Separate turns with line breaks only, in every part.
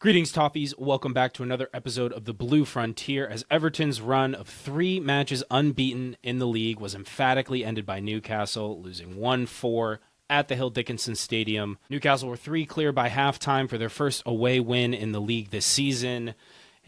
Greetings, Toffees. Welcome back to another episode of the Blue Frontier, as Everton's run of 3 matches unbeaten in the league was emphatically ended by Newcastle, losing 1-4 at the Hill Dickinson Stadium. Newcastle were 3 clear by halftime for their first away win in the league this season,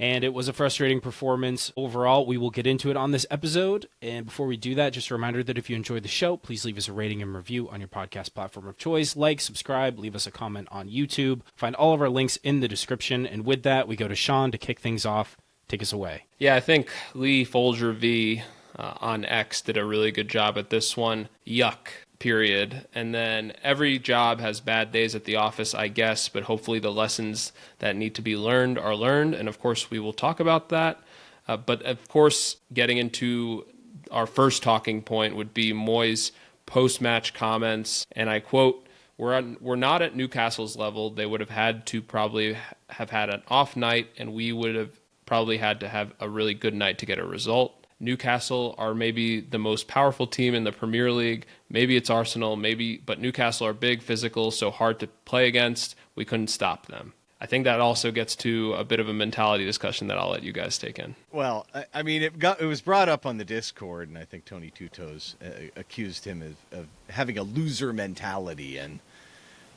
and it was a frustrating performance overall. We will get into it on this episode, and before we do that, just a reminder that if you enjoyed the show, please leave us a rating and review on your podcast platform of choice. Like, subscribe, leave us a comment on YouTube. Find all of our links in the description, and with that, we go to Shan to kick things off. Take us away.
Yeah, I think Lee Folger V on X did a really good job at this one. Yuck. Period. And then every job has bad days at the office, I guess, but hopefully the lessons that need to be learned are learned. And of course, we will talk about that. But of course, getting into our first talking point would be Moyes' post-match comments. And I quote, we're not at Newcastle's level. They would have had to probably have had an off night, and we would have probably had to have a really good night to get a result. Newcastle are maybe the most powerful team in the Premier League. Maybe it's Arsenal, but Newcastle are big, physical, so hard to play against. We couldn't stop them. I think that also gets to a bit of a mentality discussion that I'll let you guys take in.
Well, I mean, it was brought up on the Discord, and I think Tony Tutos accused him of having a loser mentality, and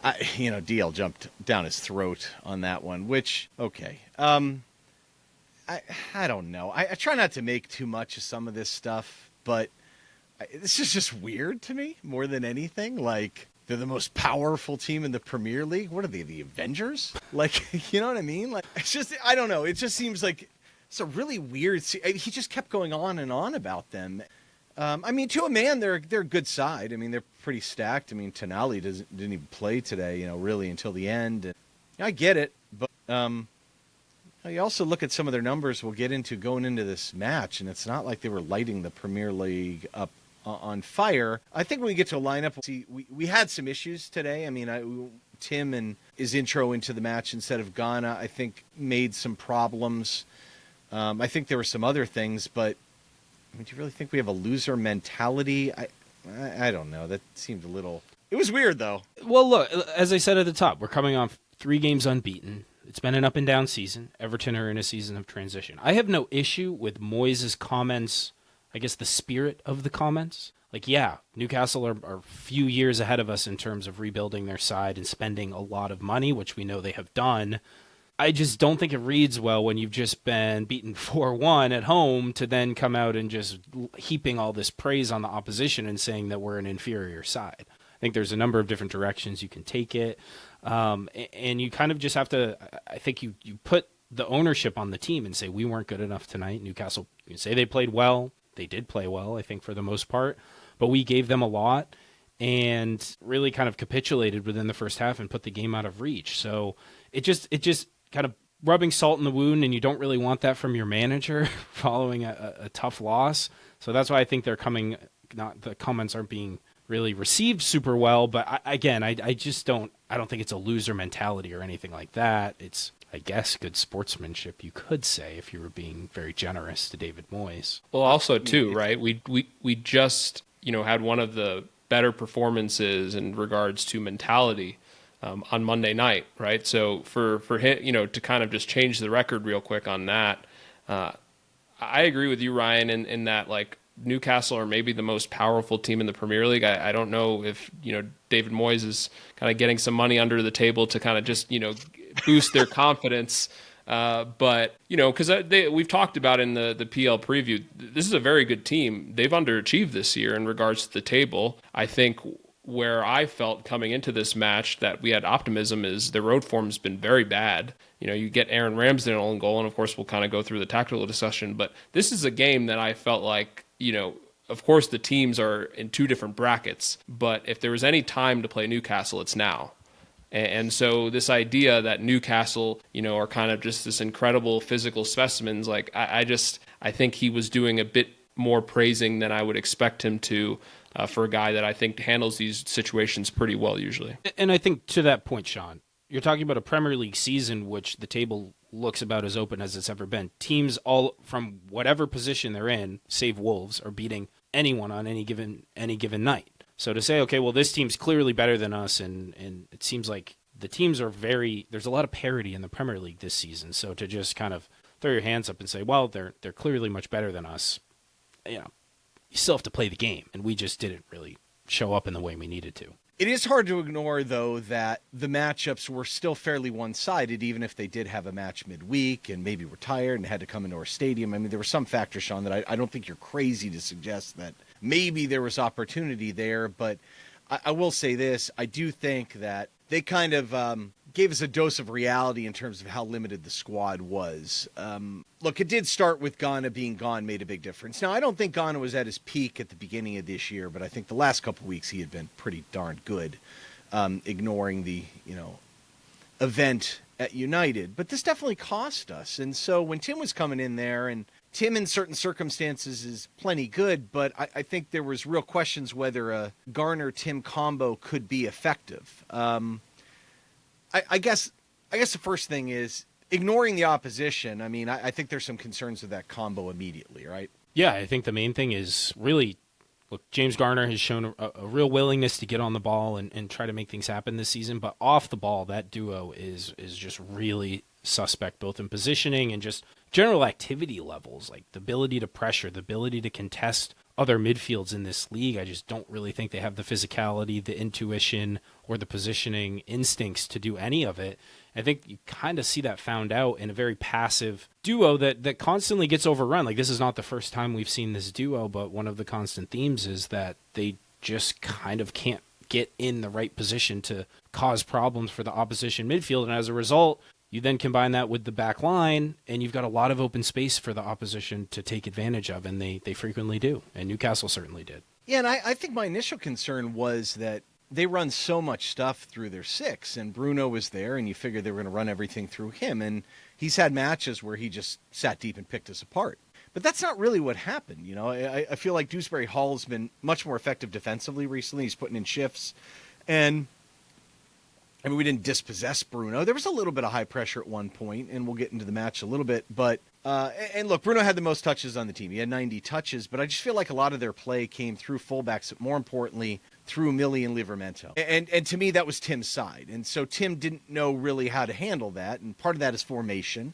DL jumped down his throat on that one. Which, okay. I don't know. I try not to make too much of some of this stuff, but this is just weird to me more than anything. Like, they're the most powerful team in the Premier League. What are they, the Avengers? Like, you know what I mean? Like, it's just, I don't know. It just seems like it's a really weird. He just kept going on and on about them. I mean, to a man, they're a good side. I mean, they're pretty stacked. I mean, Tonali didn't even play today, really until the end. And I get it, but you also look at some of their numbers we'll get into going into this match, and it's not like they were lighting the Premier League up on fire. I think when we get to a lineup, we had some issues today. I mean, Tim and his intro into the match instead of Garner, I think, made some problems. I think there were some other things, but I mean, do you really think we have a loser mentality? I don't know. That seemed a little... It was weird, though.
Well, look, as I said at the top, we're coming off 3 games unbeaten. It's been an up-and-down season. Everton are in a season of transition. I have no issue with Moyes' comments, I guess the spirit of the comments. Like, yeah, Newcastle are a few years ahead of us in terms of rebuilding their side and spending a lot of money, which we know they have done. I just don't think it reads well when you've just been beaten 4-1 at home to then come out and just heaping all this praise on the opposition and saying that we're an inferior side. I think there's a number of different directions you can take it. And you kind of just have to, I think you put the ownership on the team and say, we weren't good enough tonight. Newcastle, you can say they played well. They did play well, I think, for the most part. But we gave them a lot and really kind of capitulated within the first half and put the game out of reach. So it just kind of rubbing salt in the wound, and you don't really want that from your manager following a tough loss. So that's why I think the comments aren't being really received super well, but I just don't think it's a loser mentality or anything like that. It's, I guess, good sportsmanship, you could say, if you were being very generous to David Moyes.
Well, also too, right? We just had one of the better performances in regards to mentality on Monday night, right? So for him, to kind of just change the record real quick on that, I agree with you, Ryan, in that, like, Newcastle are maybe the most powerful team in the Premier League. I don't know if, David Moyes is kind of getting some money under the table to kind of just, boost their confidence. But, because we've talked about in the PL preview, this is a very good team. They've underachieved this year in regards to the table. I think where I felt coming into this match that we had optimism is their road form's been very bad. You get Aaron Ramsdale in goal, and of course we'll kind of go through the tactical discussion, but this is a game that I felt like, of course the teams are in 2 different brackets, but if there was any time to play Newcastle, it's now. And so this idea that Newcastle, are kind of just this incredible physical specimens, like I think he was doing a bit more praising than I would expect him to for a guy that I think handles these situations pretty well usually.
And I think to that point, Sean, you're talking about a Premier League season which the table looks about as open as it's ever been. Teams all from whatever position they're in, save Wolves, are beating anyone on any given night. So to say, okay, well, this team's clearly better than us, and it seems like the teams are there's a lot of parity in the Premier League this season. So to just kind of throw your hands up and say, well, they're clearly much better than us, you still have to play the game. And we just didn't really show up in the way we needed to.
It is hard to ignore, though, that the matchups were still fairly one-sided, even if they did have a match midweek and maybe were tired and had to come into our stadium. I mean, there were some factors, Sean, that I don't think you're crazy to suggest that maybe there was opportunity there. But I will say this. I do think that they kind of gave us a dose of reality in terms of how limited the squad was. Look, it did start with Garner being gone made a big difference. Now, I don't think Garner was at his peak at the beginning of this year, but I think the last couple of weeks he had been pretty darn good, ignoring the, event at United. But this definitely cost us. And so when Tim was coming in there, and Tim in certain circumstances is plenty good, but I think there was real questions whether a Garner-Tim combo could be effective. I guess the first thing is ignoring the opposition. I mean, I think there's some concerns with that combo immediately, right?
Yeah, I think the main thing is really, look, James Garner has shown a real willingness to get on the ball and try to make things happen this season. But off the ball, that duo is just really suspect, both in positioning and just general activity levels, like the ability to pressure, the ability to contest other midfields in this league. I just don't really think they have the physicality, the intuition, or the positioning instincts to do any of it. I think you kind of see that found out in a very passive duo that constantly gets overrun. Like, this is not the first time we've seen this duo, but one of the constant themes is that they just kind of can't get in the right position to cause problems for the opposition midfield. And as a result, you then combine that with the back line, and you've got a lot of open space for the opposition to take advantage of, and they frequently do, and Newcastle certainly did.
Yeah, and I think my initial concern was that they run so much stuff through their six, and Bruno was there, and you figured they were going to run everything through him, and he's had matches where he just sat deep and picked us apart. But that's not really what happened. I feel like Dewsbury Hall's been much more effective defensively recently. He's putting in shifts, and I mean, we didn't dispossess Bruno. There was a little bit of high pressure at one point, and we'll get into the match a little bit. But and look, Bruno had the most touches on the team. He had 90 touches, but I just feel like a lot of their play came through fullbacks, but more importantly, through Millie and Livramento. And to me, that was Tim's side. And so Tim didn't know really how to handle that, and part of that is formation.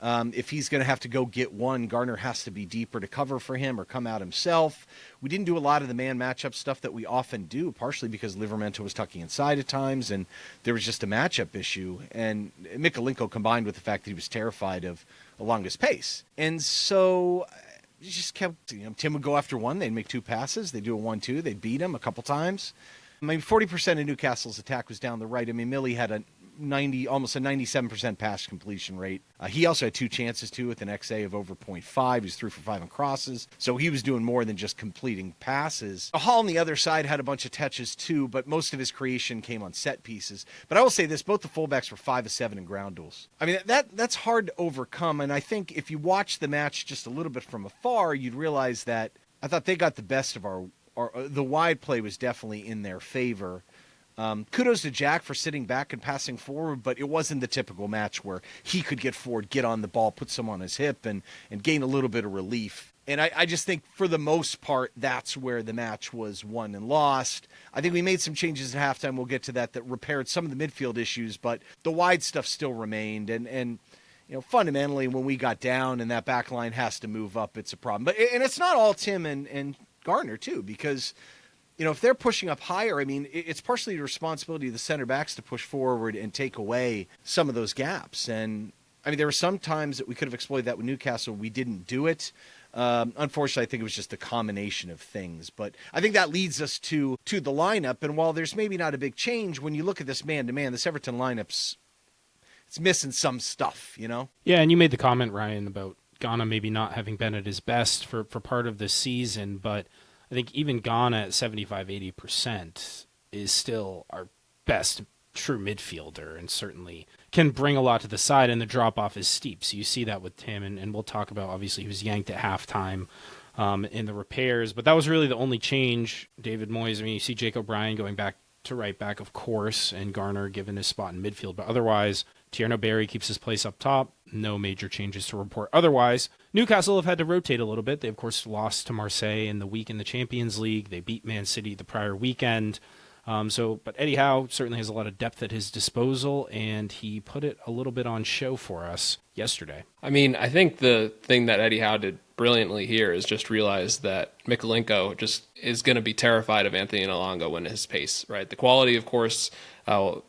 If he's going to have to go get one, Garner has to be deeper to cover for him or come out himself. We didn't do a lot of the man matchup stuff that we often do, partially because Livramento was tucking inside at times, and there was just a matchup issue. And Mikalenko combined with the fact that he was terrified of Elanga's pace. And so you just kept, Tim would go after one, they'd make two passes, they'd do a 1-2, they'd beat him a couple times. I mean, 40% of Newcastle's attack was down the right. I mean, Millie had almost a 97% pass completion rate. He also had two chances too, with an XA of over 0.5. He was 3 for 5 on crosses, so he was doing more than just completing passes. Hall on the other side had a bunch of touches too, but most of his creation came on set pieces. But I will say this: both the fullbacks were 5 of 7 in ground duels. I mean, that's hard to overcome, and I think if you watch the match just a little bit from afar, you'd realize that I thought they got the best of the wide play was definitely in their favor. Kudos to Jack for sitting back and passing forward, but it wasn't the typical match where he could get forward, get on the ball, put some on his hip, and gain a little bit of relief. And I just think for the most part, that's where the match was won and lost. I think we made some changes at halftime. We'll get to that repaired some of the midfield issues, but the wide stuff still remained. And fundamentally, when we got down and that back line has to move up, it's a problem. And it's not all Tim and Garner, too, because if they're pushing up higher, I mean, it's partially the responsibility of the center backs to push forward and take away some of those gaps. And, I mean, there were some times that we could have exploited that with Newcastle. We didn't do it. Unfortunately, I think it was just a combination of things. But I think that leads us to the lineup. And while there's maybe not a big change, when you look at this man-to-man, this Everton lineup's it's missing some stuff,
Yeah, and you made the comment, Ryan, about Ghana maybe not having been at his best for part of the season, but I think even Ghana at 75-80% is still our best true midfielder, and certainly can bring a lot to the side, and the drop-off is steep. So you see that with Tim, and we'll talk about, obviously, he was yanked at halftime in the repairs, but that was really the only change. David Moyes, I mean, you see Jake O'Brien going back to right back, of course, and Garner given his spot in midfield, but otherwise, Tierno Barry keeps his place up top. No major changes to report. Otherwise, Newcastle have had to rotate a little bit. They, of course, lost to Marseille in the week in the Champions League. They beat Man City the prior weekend. But Eddie Howe certainly has a lot of depth at his disposal, and he put it a little bit on show for us yesterday.
I mean, I think the thing that Eddie Howe did brilliantly here is just realize that Mykolenko just is going to be terrified of Anthony Elanga when his pace, right? The quality, of course,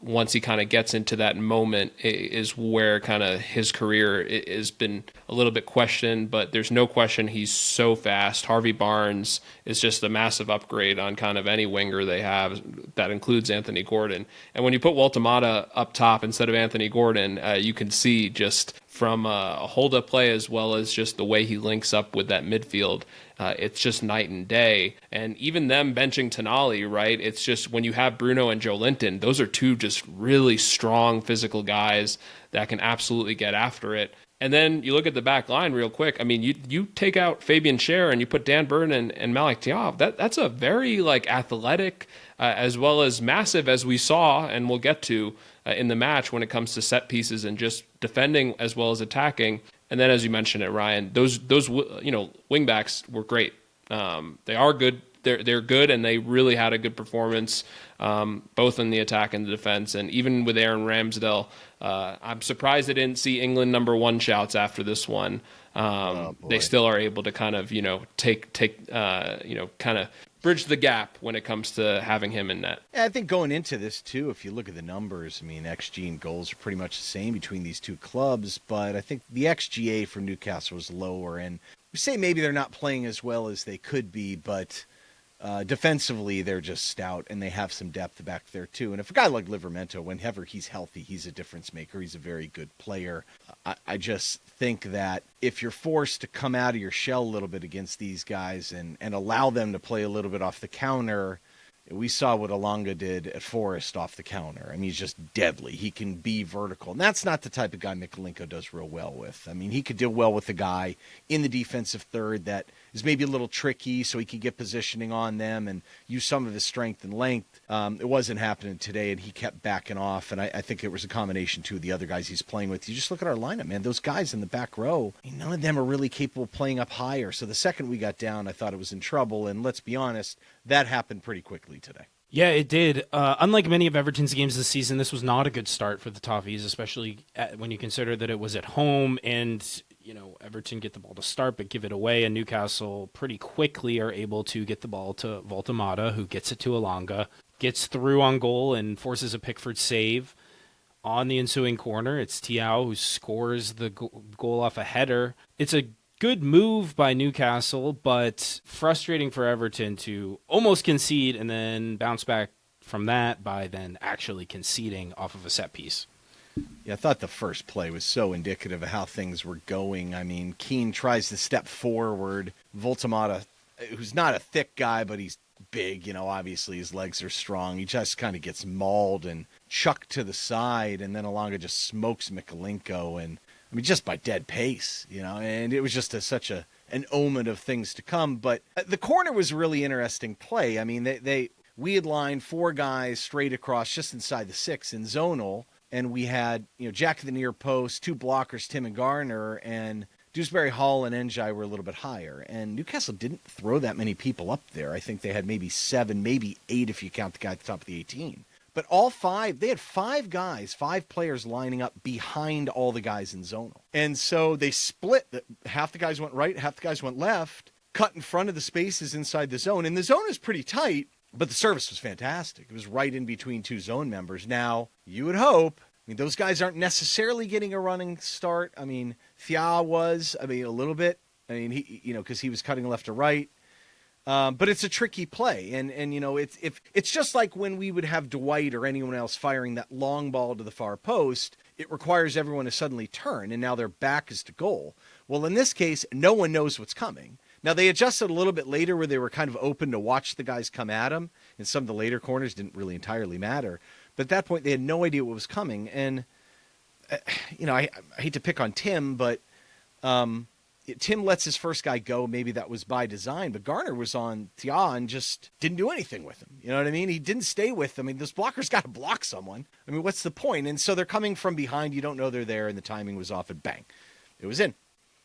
once he kind of gets into that moment is where kind of his career has been a little bit questioned, but there's no question he's so fast. Harvey Barnes is just a massive upgrade on kind of any winger they have. That includes Anthony Gordon. And when you put Waltemata up top instead of Anthony Gordon, you can see just from a hold-up play as well as just the way he links up with that midfield. It's just night and day. And even them benching Tonali, right? It's just when you have Bruno and Joe Linton, those are two just really strong physical guys that can absolutely get after it. And then you look at the back line real quick. I mean, you take out Fabian Schär and you put Dan Burn and Malik Diop. That's a very athletic as well as massive as we saw and we'll get to in the match when it comes to set pieces and just defending as well as attacking. And then, as you mentioned it, Ryan, those wingbacks were great. They are good. They're good, and they really had a good performance, both in the attack and the defense. And even with Aaron Ramsdale, I'm surprised I didn't see England #1 shouts after this one. They still are able to kind of kind of bridge the gap when it comes to having him in net.
Yeah, I think going into this, too, if you look at the numbers, I mean, XG and goals are pretty much the same between these two clubs, but I think the XGA for Newcastle was lower, and we say maybe they're not playing as well as they could be, but defensively they're just stout, and they have some depth back there, too. And if a guy like Livramento, whenever he's healthy, he's a difference maker. He's a very good player. I just think that if you're forced to come out of your shell a little bit against these guys and allow them to play a little bit off the counter, we saw what Elanga did at Forest off the counter. I mean, he's just deadly. He can be vertical. And that's not the type of guy Mykolenko does real well with. I mean, he could deal well with the guy in the defensive third that is maybe a little tricky so he can get positioning on them and use some of his strength and length. It wasn't happening today, and he kept backing off. And I think it was a combination, too, of the other guys he's playing with. You just look at our lineup, man. Those guys in the back row, I mean, none of them are really capable of playing up higher. So the second we got down, I thought it was in trouble. And let's be honest, that happened pretty quickly today.
Yeah, it did. Unlike many of Everton's games this season, this was not a good start for the Toffees, especially when you consider that it was at home and, Everton get the ball to start but give it away, and Newcastle pretty quickly are able to get the ball to Waltemata, who gets it to Elanga, gets through on goal and forces a Pickford save. On the ensuing corner, it's Tiao who scores the goal off a header. It's a good move by Newcastle, but frustrating for Everton to almost concede and then bounce back from that by then actually conceding off of a set piece.
Yeah, I thought the first play was so indicative of how things were going. I mean, Keane tries to step forward. Waltemata, who's not a thick guy, but he's big, obviously his legs are strong. He just kind of gets mauled and chucked to the side, and then Elanga just smokes Mykolenko, and I mean, just by dead pace, and it was just such an omen of things to come. But the corner was a really interesting play. I mean, we had lined 4 guys straight across just inside the 6 in zonal, and we had, Jack at the near post, 2 blockers, Tim and Garner, and Dewsbury Hall and Njai were a little bit higher. And Newcastle didn't throw that many people up there. I think they had maybe 7, maybe 8 if you count the guy at the top of the 18. But all 5, they had 5 guys, 5 players lining up behind all the guys in zonal. And so they split. Half the guys went right, half the guys went left, cut in front of the spaces inside the zone. And the zone is pretty tight, but the service was fantastic. It was right in between 2 zone members. Now, you would hope, those guys aren't necessarily getting a running start. I mean, Thia was, a little bit. He, because he was cutting left to right. But it's a tricky play, and it's just like when we would have Dwight or anyone else firing that long ball to the far post, it requires everyone to suddenly turn, and now their back is to goal. Well, in this case, no one knows what's coming. Now, they adjusted a little bit later where they were kind of open to watch the guys come at them, and some of the later corners didn't really entirely matter. But at that point, they had no idea what was coming, and, I hate to pick on Tim, but Tim lets his first guy go. Maybe that was by design, but Garner was on Tia and just didn't do anything with him. You know what I mean? He didn't stay with them. This blocker's got to block someone. What's the point? And so they're coming from behind. You don't know they're there, and the timing was off, and bang, it was in.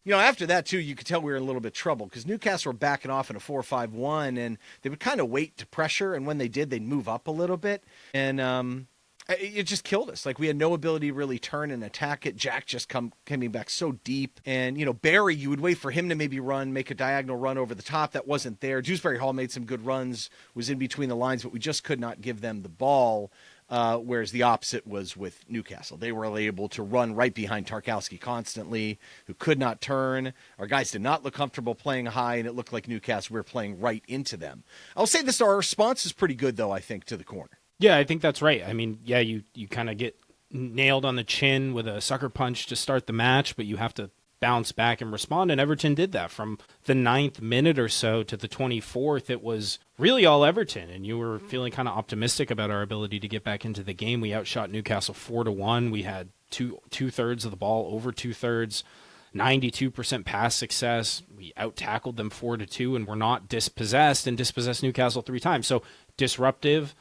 After that, too, you could tell we were in a little bit of trouble because Newcastle were backing off in a 4-5-1, and they would kind of wait to pressure, and when they did, they'd move up a little bit. And it just killed us. Like, we had no ability to really turn and attack it. Jack just coming back so deep. And, Barry, you would wait for him to maybe make a diagonal run over the top. That wasn't there. Dewsbury Hall made some good runs, was in between the lines, but we just could not give them the ball. Whereas the opposite was with Newcastle. They were able to run right behind Tarkowski constantly, who could not turn. Our guys did not look comfortable playing high, and it looked like Newcastle were playing right into them. I'll say this, our response is pretty good, though, I think, to the corner.
Yeah, I think that's right. I mean, yeah, you kind of get nailed on the chin with a sucker punch to start the match, but you have to bounce back and respond, and Everton did that. From the 9th minute or so to the 24th, it was really all Everton, and you were feeling kind of optimistic about our ability to get back into the game. We outshot Newcastle 4-1. We had two-thirds of the ball, over two-thirds, 92% pass success. We out-tackled them 4-2, and we're not dispossessed, and dispossessed Newcastle 3 times. So disruptive,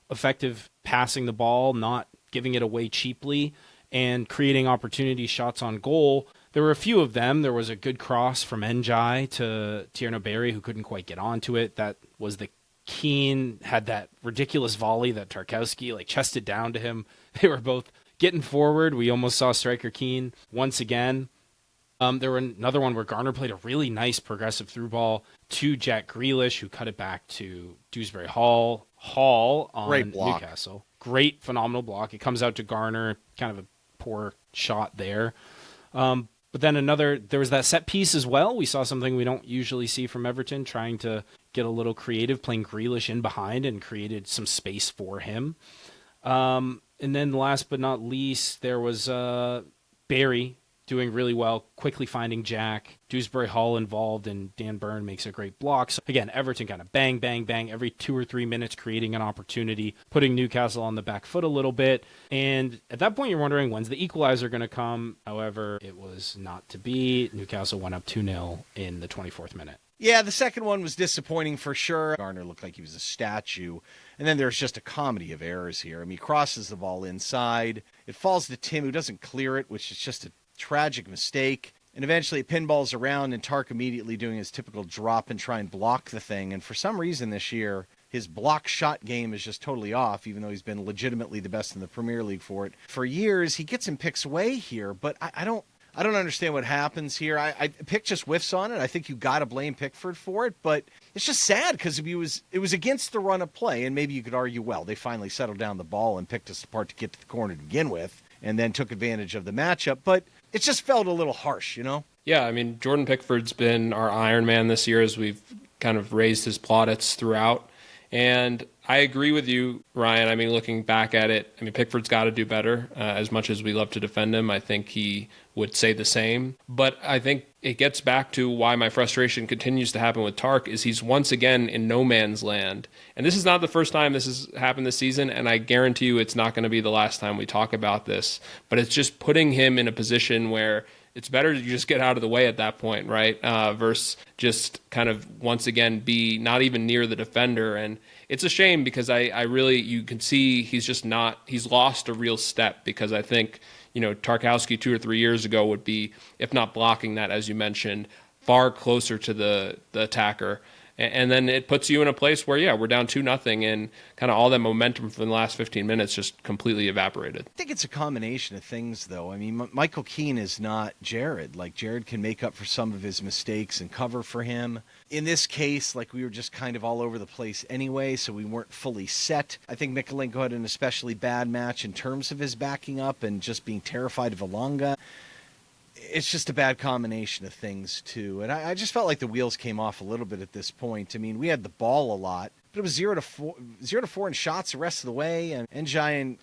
effective passing the ball, not giving it away cheaply, and creating opportunity shots on goal. There were a few of them. There was a good cross from Njai to Tierno Barry, who couldn't quite get onto it. That was the Keane had that ridiculous volley that Tarkowski chested down to him. They were both getting forward. We almost saw striker Keane once again. There were another one where Garner played a really nice progressive through ball to Jack Grealish, who cut it back to Dewsbury Hall on
Great block.
Newcastle. Great, phenomenal block. It comes out to Garner, kind of a poor shot there. But then there was that set piece as well. We saw something we don't usually see from Everton, trying to get a little creative, playing Grealish in behind, and created some space for him. And then last but not least, there was Barry doing really well, quickly finding Jack. Dewsbury Hall involved, and Dan Burn makes a great block. So again, Everton kind of bang, bang, bang, every 2 or 3 minutes creating an opportunity, putting Newcastle on the back foot a little bit. And at that point, you're wondering, when's the equalizer going to come? However, it was not to be. Newcastle went up 2-0 in the 24th minute.
Yeah, the second one was disappointing for sure. Garner looked like he was a statue. And then there's just a comedy of errors here. I mean, he crosses the ball inside. It falls to Tim, who doesn't clear it, which is just a tragic mistake. And eventually it pinballs around, and Tark immediately doing his typical drop and try and block the thing. And for some reason this year, his block shot game is just totally off, even though he's been legitimately the best in the Premier League for it. For years, he gets in Pick's way here, but I don't understand what happens here. Pick just whiffs on it. I think you got to blame Pickford for it, but it's just sad because it was against the run of play, and maybe you could argue, well, they finally settled down the ball and picked us apart to get to the corner to begin with, and then took advantage of the matchup, but it just felt a little harsh,
Yeah, I mean, Jordan Pickford's been our Iron Man this year as we've kind of raised his plaudits throughout. And I agree with you, Ryan. I mean, looking back at it, Pickford's got to do better. As much as we love to defend him, I think he would say the same. But I think it gets back to why my frustration continues to happen with Tark is he's once again in no man's land. And this is not the first time this has happened this season, and I guarantee you it's not going to be the last time we talk about this. But it's just putting him in a position where it's better to just get out of the way at that point, right? Versus just kind of once again be not even near the defender. And it's a shame because I really, you can see he's lost a real step because I think, Tarkowski 2 or 3 years ago would be, if not blocking that, as you mentioned, far closer to the attacker. And then it puts you in a place where, yeah, we're down 2-0, and kind of all that momentum from the last 15 minutes just completely evaporated.
I think it's a combination of things, though. I mean, Michael Keane is not Jared. Jared can make up for some of his mistakes and cover for him. In this case, we were just kind of all over the place anyway, so we weren't fully set. I think Mykolenko had an especially bad match in terms of his backing up and just being terrified of Elanga. It's just a bad combination of things, too. And I just felt like the wheels came off a little bit at this point. I mean, we had the ball a lot, but it was 0-4 in shots the rest of the way. And Njai and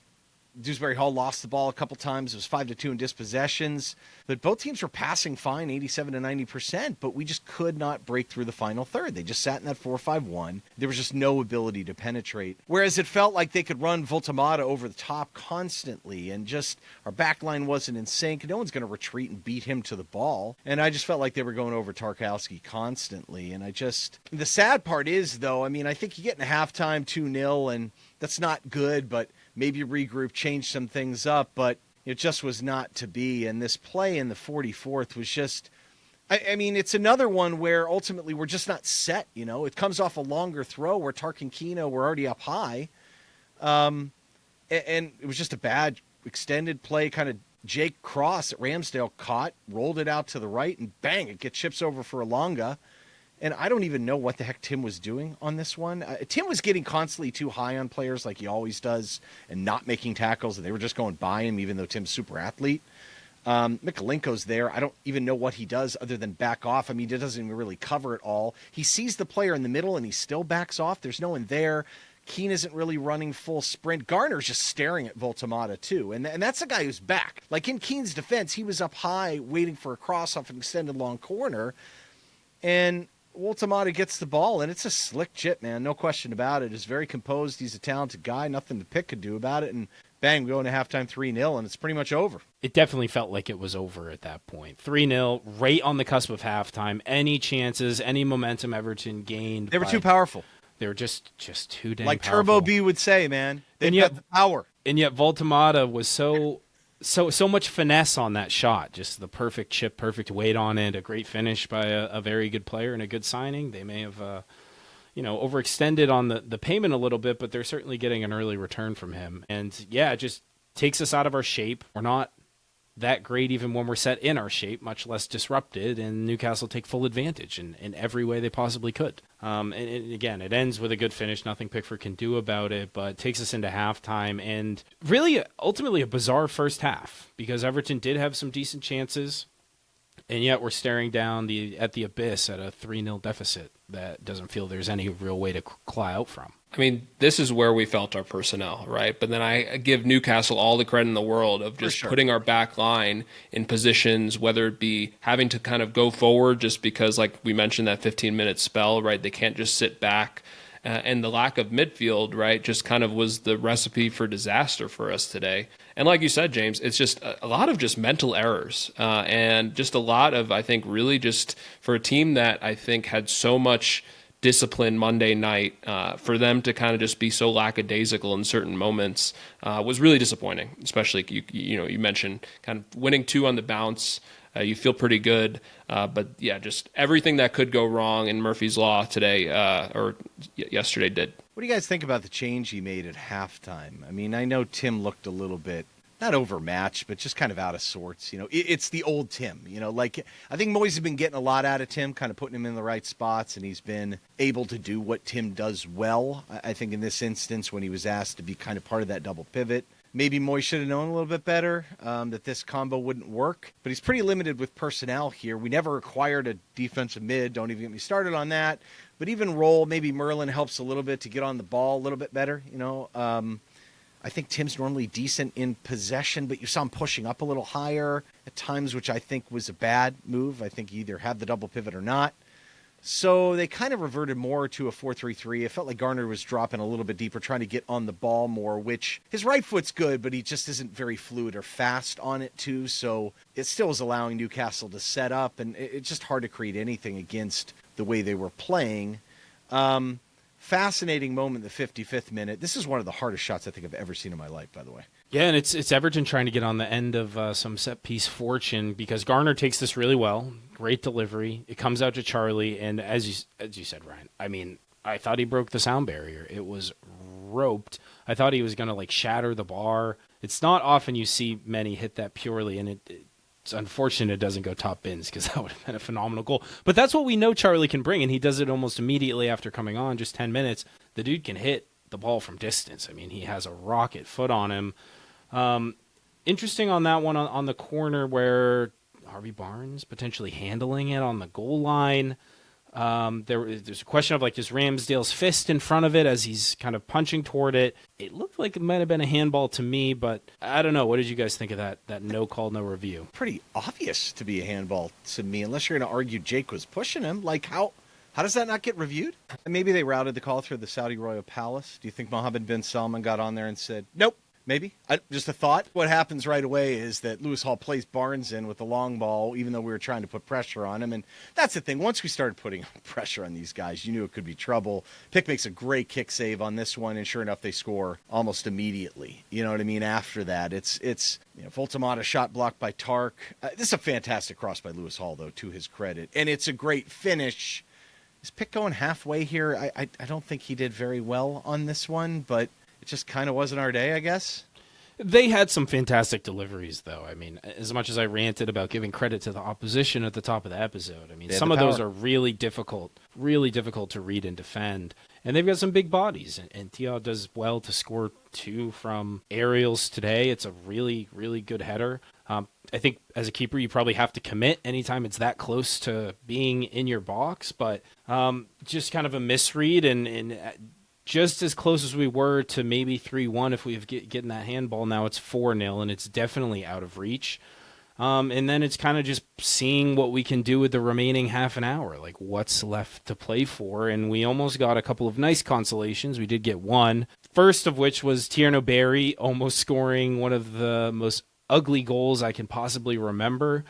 Dewsbury Hall lost the ball a couple times. It was 5-2 in dispossessions. But both teams were passing fine, 87 to 90%, but we just could not break through the final third. They just sat in that 4-5-1. There was just no ability to penetrate. Whereas it felt like they could run Voltamata over the top constantly, and just our back line wasn't in sync. No one's going to retreat and beat him to the ball. And I just felt like they were going over Tarkowski constantly. And the sad part is, though, I think you get in halftime 2-0, and that's not good, but maybe regroup, change some things up, but it just was not to be. And this play in the 44th was just I mean, it's another one where ultimately we're just not set, It comes off a longer throw where Tark and Kino were already up high. And it was just a bad extended play, kind of Jake cross that Ramsdale caught, rolled it out to the right, and bang, it gets chips over for Elanga. And I don't even know what the heck Tim was doing on this one. Tim was getting constantly too high on players like he always does and not making tackles, and they were just going by him, even though Tim's super athlete. Mikalenko's there. I don't even know what he does other than back off. I mean, he doesn't even really cover it all. He sees the player in the middle, and he still backs off. There's no one there. Keane isn't really running full sprint. Garner's just staring at Voltamata, too. And that's a guy who's back. Like, in Keane's defense, he was up high waiting for a cross off an extended long corner. And Voltamata gets the ball, and it's a slick chip, man. No question about it. He's very composed. He's a talented guy. Nothing the Pick could do about it. And bang, we go into halftime 3-0, and it's pretty much over.
It definitely felt like it was over at that point. 3-0, right on the cusp of halftime. Any chances, any momentum Everton gained.
They were too powerful.
They were just too dang
like
powerful.
Turbo B would say, man. They've got the power.
And yet Voltamata was so much finesse on that shot. Just the perfect chip, perfect weight on it, a great finish by a very good player and a good signing. They may have overextended on the payment a little bit, but they're certainly getting an early return from him. And yeah, it just takes us out of our shape. We're not that great even when we're set in our shape, much less disrupted, and Newcastle take full advantage in every way they possibly could. And again, it ends with a good finish. Nothing Pickford can do about it, but takes us into halftime, and really ultimately a bizarre first half because Everton did have some decent chances, and yet we're staring down at the abyss at a 3-0 deficit that doesn't feel there's any real way to claw out from.
I mean, this is where we felt our personnel, right? But then I give Newcastle all the credit in the world of just putting our back line in positions, whether it be having to kind of go forward just because, like we mentioned, that 15-minute spell, right? They can't just sit back. And the lack of midfield, right, just kind of was the recipe for disaster for us today. And like you said, James, it's just a lot of just mental errors and just a lot of, I think, really just for a team that I think had so much discipline Monday night, for them to kind of just be so lackadaisical in certain moments was really disappointing. Especially you mentioned kind of winning 2 on the bounce. You feel pretty good, but yeah, just everything that could go wrong in Murphy's Law today or yesterday did.
What do you guys think about the change he made at halftime? I mean, I know Tim looked a little bit not overmatched, but just kind of out of sorts. It's the old Tim. Like I think Moyes has been getting a lot out of Tim, kind of putting him in the right spots, and he's been able to do what Tim does well. I think in this instance, when he was asked to be kind of part of that double pivot, maybe Moyes should have known a little bit better that this combo wouldn't work. But he's pretty limited with personnel here. We never acquired a defensive mid. Don't even get me started on that. But even Roll, maybe Merlin helps a little bit to get on the ball a little bit better. I think Tim's normally decent in possession, but you saw him pushing up a little higher at times, which I think was a bad move. I think he either had the double pivot or not. So they kind of reverted more to a 4-3-3. It felt like Garner was dropping a little bit deeper, trying to get on the ball more, which his right foot's good, but he just isn't very fluid or fast on it too. So it still was allowing Newcastle to set up, and it's just hard to create anything against the way they were playing. Fascinating moment in the 55th minute. This is one of the hardest shots I think I've ever seen in my life, by the way.
Yeah, and it's Everton trying to get on the end of some set-piece fortune because Garner takes this really well. Great delivery. It comes out to Charlie, and as you said, Ryan, I mean, I thought he broke the sound barrier. It was roped. I thought he was going to, shatter the bar. It's not often you see many hit that purely, and it's unfortunate it doesn't go top bins because that would have been a phenomenal goal. But that's what we know Charlie can bring, and he does it almost immediately after coming on, just 10 minutes. The dude can hit the ball from distance. I mean, he has a rocket foot on him. Interesting on that one on the corner where Harvey Barnes potentially handling it on the goal line. There's a question of just Ramsdale's fist in front of it as he's kind of punching toward it. It looked like it might have been a handball to me, but I don't know. What did you guys think of that no call, no review?
Pretty obvious to be a handball to me, unless you're going to argue Jake was pushing him. How does that not get reviewed? And maybe they routed the call through the Saudi royal palace. Do you think Mohammed bin Salman got on there and said, nope, Maybe. Just a thought. What happens right away is that Lewis Hall plays Barnes in with the long ball, even though we were trying to put pressure on him. And that's the thing. Once we started putting pressure on these guys, you knew it could be trouble. Pick makes a great kick save on this one, and sure enough, they score almost immediately. You know what I mean? After that, it's Voltamata shot blocked by Tark. This is a fantastic cross by Lewis Hall, though, to his credit. And it's a great finish. Is Pick going halfway here? I don't think he did very well on this one, but it just kind of wasn't our day, I guess.
They had some fantastic deliveries, though. I mean, as much as I ranted about giving credit to the opposition at the top of the episode, I mean, some of those are really difficult to read and defend. And they've got some big bodies, and Tia does well to score 2 from aerials today. It's a really, really good header. I think as a keeper, you probably have to commit anytime it's that close to being in your box, but just kind of a misread and just as close as we were to maybe 3-1 if we've getting that handball. Now it's 4-0, and it's definitely out of reach. And then it's kind of just seeing what we can do with the remaining half an hour, like what's left to play for. And we almost got a couple of nice consolations. We did get one, first of which was Tierno Barry almost scoring one of the most ugly goals I can possibly remember.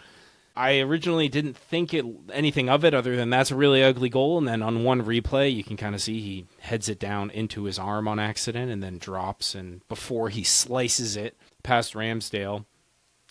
I originally didn't think anything of it other than that's a really ugly goal. And then on one replay, you can kind of see he heads it down into his arm on accident and then drops. And before he slices it past Ramsdale.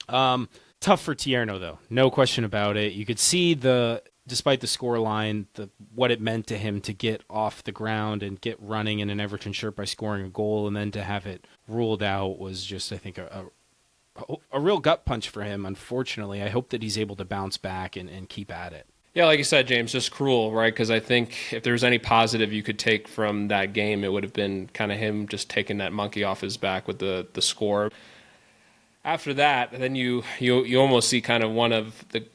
Tough for Tierno, though. No question about it. You could see despite the scoreline, what it meant to him to get off the ground and get running in an Everton shirt by scoring a goal, and then to have it ruled out was just, I think, a real gut punch for him, unfortunately. I hope that he's able to bounce back and keep at it.
Yeah, like you said, James, just cruel, right? Because I think if there's any positive you could take from that game, it would have been kind of him just taking that monkey off his back with the score. After that, then you almost see kind of one of the,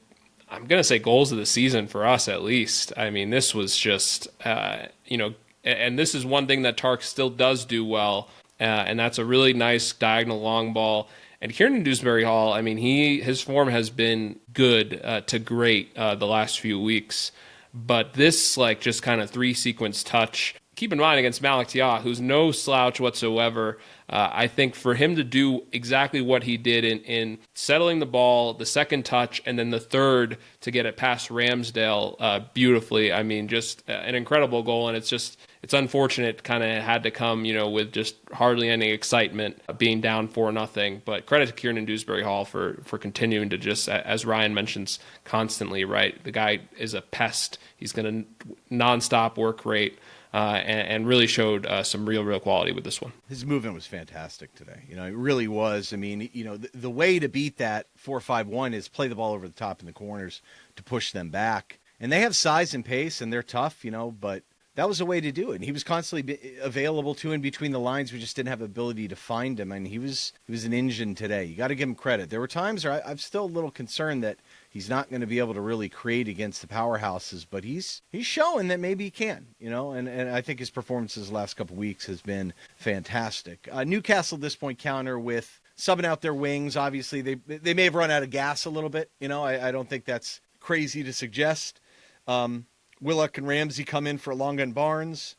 I'm going to say, goals of the season for us at least. I mean, this was just, and this is one thing that Tark still does do well, and that's a really nice diagonal long ball. And Kieran Dewsbury Hall, I mean, his form has been good to great the last few weeks. But this, just kind of 3-sequence touch, keep in mind against Malik Tia, who's no slouch whatsoever, I think for him to do exactly what he did in settling the ball, the second touch, and then the third to get it past Ramsdale beautifully, I mean, just an incredible goal. And it's unfortunate kind of had to come, with just hardly any excitement being down 4-0. But credit to Kieran Dewsbury Hall for continuing to just, as Ryan mentions constantly, right? The guy is a pest. He's going to nonstop work rate. And really showed some real quality with this one.
His movement was fantastic today. It really was. I mean, the way to beat that 4-5-1 is play the ball over the top in the corners to push them back. And they have size and pace, and they're tough, but that was a way to do it. And he was constantly available to in between the lines. We just didn't have the ability to find him. And he was an engine today. You got to give him credit. There were times where I'm still a little concerned that he's not going to be able to really create against the powerhouses, but he's showing that maybe he can, and I think his performances the last couple of weeks has been fantastic. Newcastle at this point counter with subbing out their wings. Obviously, they may have run out of gas a little bit. I don't think that's crazy to suggest. Willock and Ramsey come in for Elanga and Barnes.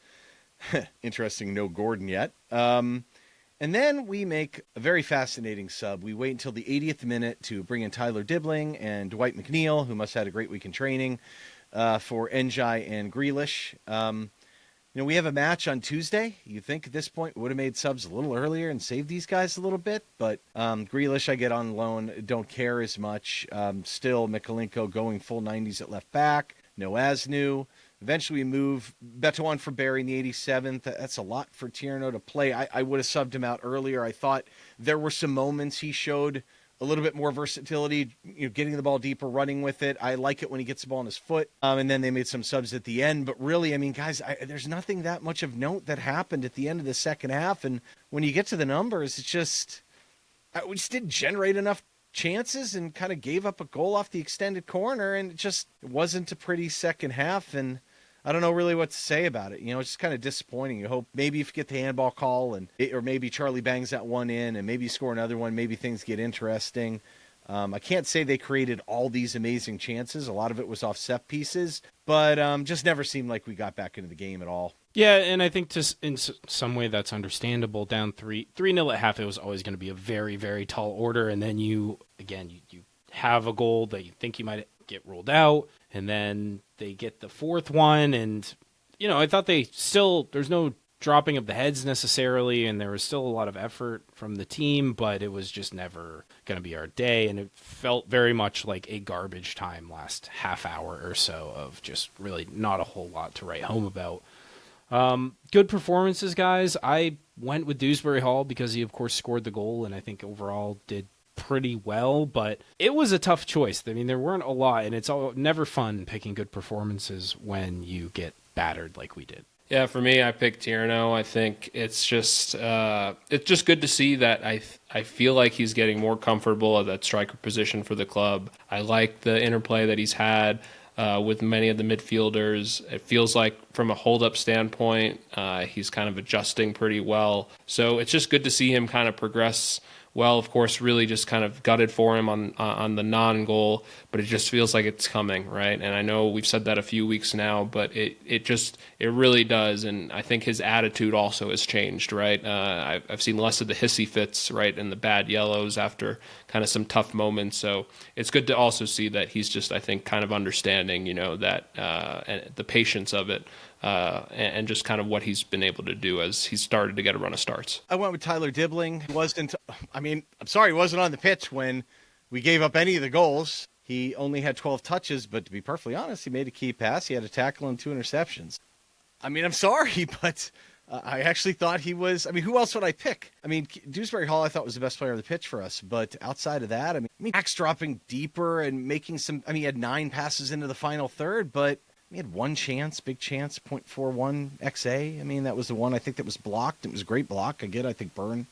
Interesting, no Gordon yet. And then we make a very fascinating sub. We wait until the 80th minute to bring in Tyler Dibbling and Dwight McNeil, who must have had a great week in training, for Njai and Grealish. We have a match on Tuesday. You think at this point we would have made subs a little earlier and saved these guys a little bit, but Grealish I get on loan, don't care as much. Still, Mikalenko going full 90s at left back. No Aznou. Eventually we move Betawan for Barry in the 87th. That's a lot for Tierno to play. I would have subbed him out earlier. I thought there were some moments he showed a little bit more versatility, getting the ball deeper, running with it. I like it when he gets the ball in his foot. And then they made some subs at the end. But really, I mean, guys, there's nothing that much of note that happened at the end of the second half. And when you get to the numbers, we just didn't generate enough chances and kind of gave up a goal off the extended corner. And it wasn't a pretty second half. And I don't know really what to say about it. It's just kind of disappointing. You hope maybe if you get the handball call or maybe Charlie bangs that one in and maybe you score another one, maybe things get interesting. I can't say they created all these amazing chances. A lot of it was off set pieces, but just never seemed like we got back into the game at all.
Yeah, and I think in some way that's understandable. Down 3-0 at half, it was always going to be a very, very tall order, and then you have a goal that you think you might get ruled out, and then they get the fourth one, and I thought there's no dropping of the heads necessarily, and there was still a lot of effort from the team, but it was just never going to be our day, and it felt very much like a garbage time last half hour or so of just really not a whole lot to write home about. Good performances, guys. I went with Dewsbury Hall because he, of course, scored the goal, and I think overall did pretty well, but it was a tough choice. I mean, there weren't a lot, and it's never fun picking good performances when you get battered like we did.
Yeah, for me, I picked Tierno. I think it's just good to see that I feel like he's getting more comfortable at that striker position for the club. I like the interplay that he's had with many of the midfielders. It feels like from a hold-up standpoint, he's kind of adjusting pretty well. So it's just good to see him kind of progress well. Of course, really just kind of gutted for him on the non-goal, but it just feels like it's coming, right? And I know we've said that a few weeks now, but it really does. And I think his attitude also has changed, right? I've seen less of the hissy fits, right, and the bad yellows after kind of some tough moments. So it's good to also see that he's just, I think, kind of understanding, that and the patience of it. And just kind of what he's been able to do as he's started to get a run of starts.
I went with Tyler Dibbling. He wasn't on the pitch when we gave up any of the goals. He only had 12 touches, but to be perfectly honest, he made a key pass. He had a tackle and 2 interceptions. I mean, I'm sorry, but I actually thought he was. I mean, who else would I pick? I mean, Dewsbury Hall I thought was the best player on the pitch for us, but outside of that, I mean, Max dropping deeper and making some. I mean, he had 9 passes into the final third, but he had one chance, big chance, 0.41 XA. I mean, that was the one I think that was blocked. It was a great block. Again, I think Byrne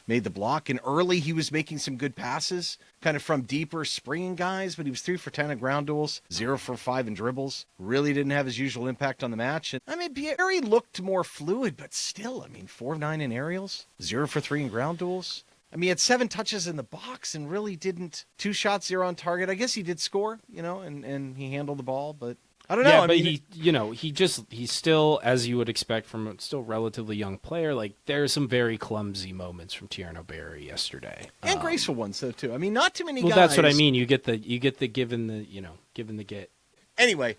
made the block. And early, he was making some good passes, kind of from deeper, springing guys, but he was 3 for 10 in ground duels, 0 for 5 in dribbles. Really didn't have his usual impact on the match. And I mean, Barry looked more fluid, but still, I mean, 4 of 9 in aerials, 0 for 3 in ground duels. I mean, he had 7 touches in the box and really didn't. 2 shots, 0 on target. I guess he did score, and he handled the ball, but I don't know.
Yeah,
I
but
mean,
he's still, as you would expect from a still relatively young player, like there's some very clumsy moments from Tierno Barry yesterday.
And graceful ones though too. I mean, not too many
well,
guys.
Well, that's what I mean. You get the given the get.
Anyway,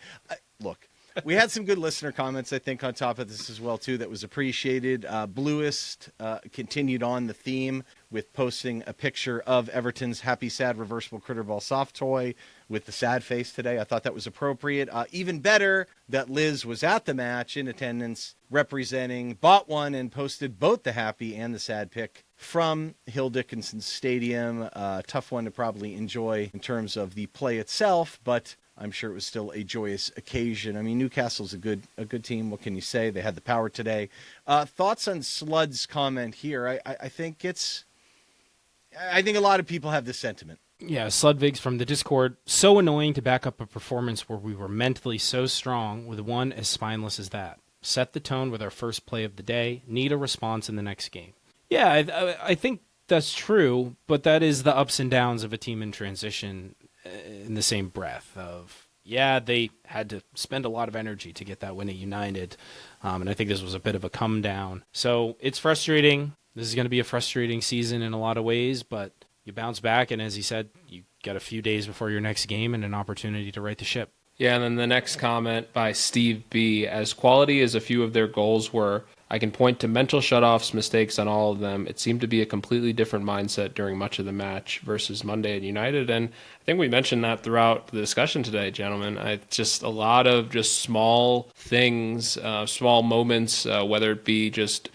look, we had some good listener comments, I think, on top of this as well too. That was appreciated. Bluest continued on the theme with posting a picture of Everton's Happy Sad Reversible Critter Ball soft toy with the sad face today. I thought that was appropriate. Even better that Liz was at the match in attendance representing, bought one and posted both the happy and the sad pic from Hill Dickinson Stadium. Tough one to probably enjoy in terms of the play itself, but I'm sure it was still a joyous occasion. I mean, Newcastle's a good team. What can you say? They had the power today. Thoughts on Slud's comment here? I think a lot of people have this sentiment.
Yeah, Sludvigs from the Discord. So annoying to back up a performance where we were mentally so strong with one as spineless as that. Set the tone with our first play of the day. Need a response in the next game. Yeah, I think that's true, but that is the ups and downs of a team in transition in the same breath of, yeah, they had to spend a lot of energy to get that win at United, and I think this was a bit of a come down. So it's frustrating. This is going to be a frustrating season in a lot of ways, but you bounce back, and as he said, you got a few days before your next game and an opportunity to right the ship.
Yeah, and then the next comment by Steve B. As quality as a few of their goals were, I can point to mental shutoffs, mistakes on all of them. It seemed to be a completely different mindset during much of the match versus Monday at United. And I think we mentioned that throughout the discussion today, gentlemen. Just a lot of just small things, small moments, whether it be just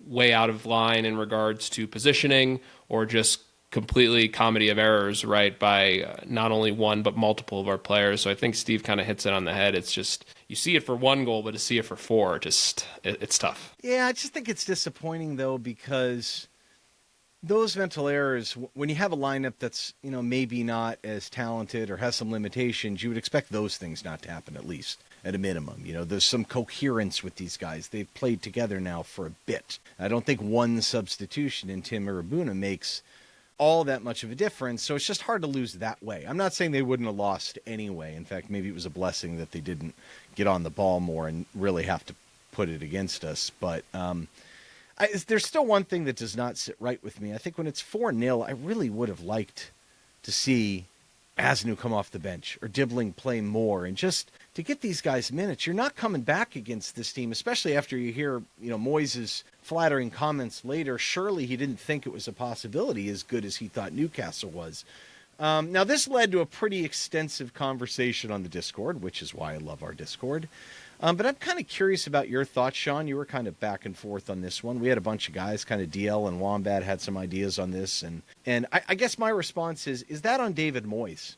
way out of line in regards to positioning or just completely comedy of errors, right, by not only one but multiple of our players. So I think Steve kind of hits it on the head. It's just, you see it for one goal, but to see it for 4, it's tough.
Yeah, I just think it's disappointing, though, because those mental errors, when you have a lineup that's, maybe not as talented or has some limitations, you would expect those things not to happen, at least at a minimum. There's some coherence with these guys. They've played together now for a bit. I don't think one substitution in Tim Iroegbunam makes all that much of a difference. So it's just hard to lose that way. I'm not saying they wouldn't have lost anyway. In fact, maybe it was a blessing that they didn't get on the ball more and really have to put it against us. But there's still one thing that does not sit right with me. I think when it's 4-0, I really would have liked to see Aznou come off the bench or Dibbling play more and just to get these guys minutes. You're not coming back against this team, especially after you hear, Moyes' flattering comments later. Surely he didn't think it was a possibility as good as he thought Newcastle was. Now, this led to a pretty extensive conversation on the Discord, which is why I love our Discord. But I'm kind of curious about your thoughts, Sean. You were kind of back and forth on this one. We had a bunch of guys, kind of DL and Wombat had some ideas on this. And I guess my response is that on David Moyes?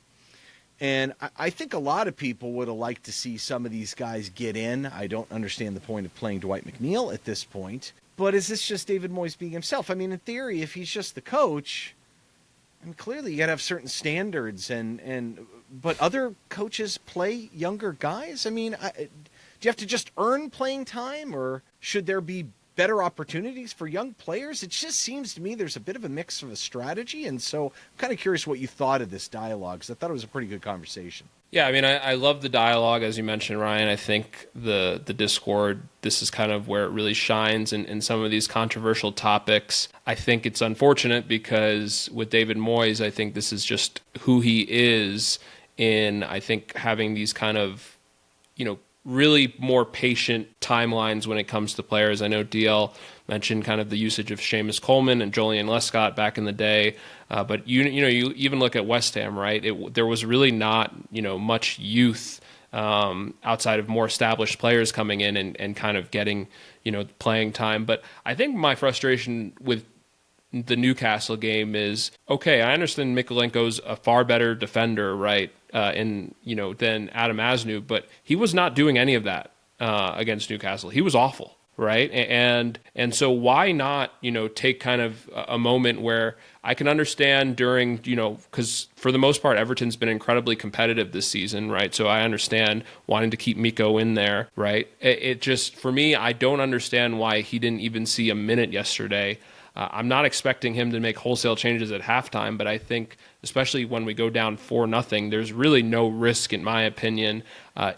And I think a lot of people would have liked to see some of these guys get in. I don't understand the point of playing Dwight McNeil at this point. But is this just David Moyes being himself? I mean, in theory, if he's just the coach, clearly you got to have certain standards. But other coaches play younger guys? I mean, do you have to just earn playing time, or should there be better opportunities for young players? It just seems to me there's a bit of a mix of a strategy, and so I'm kind of curious what you thought of this dialogue, because I thought it was a pretty good conversation.
Yeah, I mean, I love the dialogue, as you mentioned, Ryan. I think the Discord, this is kind of where it really shines in some of these controversial topics. I think it's unfortunate because with David Moyes, I think this is just who he is in, I think, having these kind of, really more patient timelines when it comes to players. I know DL mentioned kind of the usage of Seamus Coleman and Julian Lescott back in the day, but you even look at West Ham, right? There was really not much youth outside of more established players coming in and kind of getting playing time. But I think my frustration with the Newcastle game is, okay, I understand Mikolenko's a far better defender, right? Than Adam Aznou, but he was not doing any of that against Newcastle. He was awful, right? And so why not, take kind of a moment where I can understand during, because for the most part, Everton's been incredibly competitive this season, right? So I understand wanting to keep Miko in there, right? It just, for me, I don't understand why he didn't even see a minute yesterday. I'm not expecting him to make wholesale changes at halftime, but I think, especially when we go down 4-0, there's really no risk, in my opinion.